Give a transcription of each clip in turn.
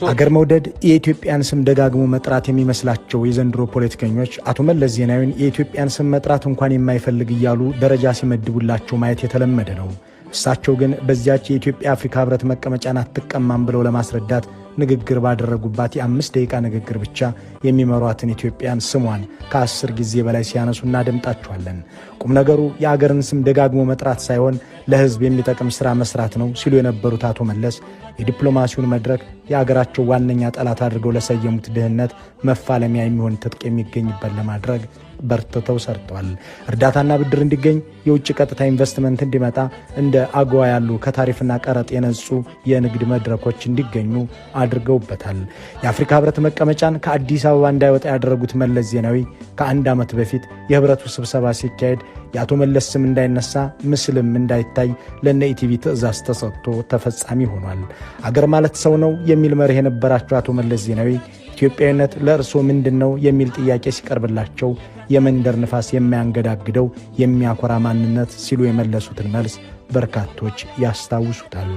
አገር መውደድ የኢትዮጵያን ስም ደጋግሞ መጥራት የሚመስላቸው የዘንድሮ ፖለቲከኞች አቶ መለስ ዜናዊን የኢትዮጵያን ስም መጥራት እንኳን የማይፈልግ እያሉ ደረጃ ሲመድቡላቸው ማየት የተለመደ ነው። እሳቸው ግን በዚያች የኢትዮጵያ አፍሪካ ህብረት መቀመጫን አትቀማም ብለው ለማስረዳት ንግግር ባደረጉባት የ5 ደቂቃ ንግግር ብቻ የሚመሯትን ኢትዮጵያን ስሟን ከ10 ጊዜ በላይ ሲያነሱ እናደምጣቸዋለን። ቁም ነገሩ የአገርን ስም ደጋግሞ መጥራት ሳይሆን ለህዝብ የሚጠቅም ስራ መስራት ነው ሲሉ የነበሩት አቶ መለስ የዲፕሎማሲውን መድረክ የአገራቸው ዋነኛ ጠላት አድርገው ለሰየሙት ድህነት መፋለሚያ የሚሆን ትጥቅ የሚገኝበት ለማድረግ በርትተው ሰርተዋል። እርዳታና ብድር እንዲገኝ፣ የውጭ ቀጥታ ኢንቨስትመንት እንዲመጣ፣ እንደ አጎዋ ያሉ ከታሪፍና ቀረጥ የነጹ የንግድ መድረኮች እንዲገኙ አድርገውበታል። የአፍሪካ ህብረት መቀመጫን ከአዲስ አበባ እንዳይወጣ ያደረጉት መለስ ዜናዊ ከ1 ዓመት በፊት የህብረቱ ስብሰባ ሲካሄድ የአቶ መለስ ስም እንዳይነሳ ምስልም እንዳይታይ ለነ ኢቲቪ ትዕዛዝ ተሰጥቶ ተፈጻሚ ሆኗል። አገር ማለት ሰው ነው የሚል መርህ የነበራቸው አቶ መለስ ዜናዊ ኢትዮጵያዊነት ለእርስዎ ምንድነው የሚል ጥያቄ ሲቀርብላቸው የመንደር ንፋስ የማያንገዳግደው የሚያኮራ ማንነት ሲሉ የመለሱትን መልስ በርካቶች ያስታውሱታል።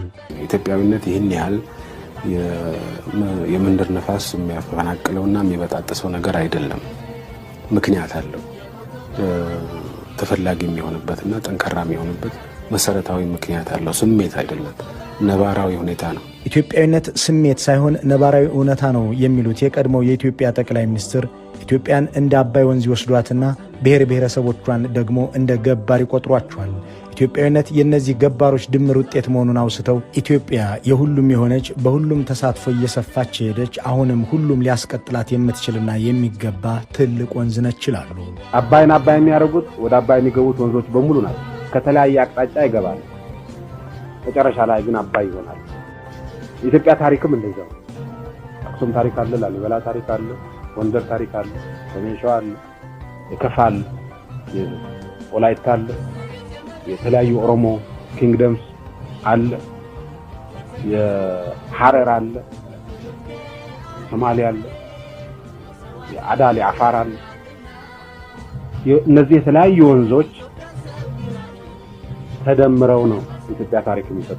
ኢትዮጵያዊነት ይህን ያህል የመንደር ንፋስ የሚያፈናቅለውና የሚበጣጥሰው ነገር አይደለም። ምክንያት አለው። ተፈላጊ የሚሆንበትና ጠንካራ የሚሆንበት መሰረታዊ ምክንያት አለው። ስሜት አይደለም፣ ነባራዊ ሁኔታ ነው። ኢትዮጵያዊነት ስሜት ሳይሆን ነባራዊ እውነታ ነው የሚሉት የቀድሞው የኢትዮጵያ ጠቅላይ ሚኒስትር ኢትዮጵያን እንደ አባይ ወንዝ ይወስዷትና ብሔር ብሔረሰቦቿን ደግሞ እንደ ገባር ይቆጥሯቸዋል። ኢትዮጵያዊነት የእነዚህ ገባሮች ድምር ውጤት መሆኑን አውስተው ኢትዮጵያ የሁሉም የሆነች በሁሉም ተሳትፎ እየሰፋች ሄደች አሁንም ሁሉም ሊያስቀጥላት የምትችልና የሚገባ ትልቅ ወንዝ ነች ይላሉ። አባይን አባይ የሚያደርጉት ወደ አባይ የሚገቡት ወንዞች በሙሉ ናቸው። ከተለያየ አቅጣጫ ይገባል። መጨረሻ ላይ ግን አባይ ይሆናል። የኢትዮጵያ ታሪክም እንደዛው አክሱም ታሪክ አለ፣ ላሊበላ ታሪክ አለ፣ ጎንደር ታሪክ አለ፣ ሰሜን ሸዋ አለ፣ የከፋ አለ፣ የወላይታ አለ፣ የተለያዩ ኦሮሞ ኪንግደምስ አለ፣ የሐረር አለ፣ ሶማሊያ አለ፣ የአዳል የአፋር አለ። እነዚህ የተለያዩ ወንዞች ተደምረው ነው ኢትዮጵያ ታሪክ የሚሰጥ።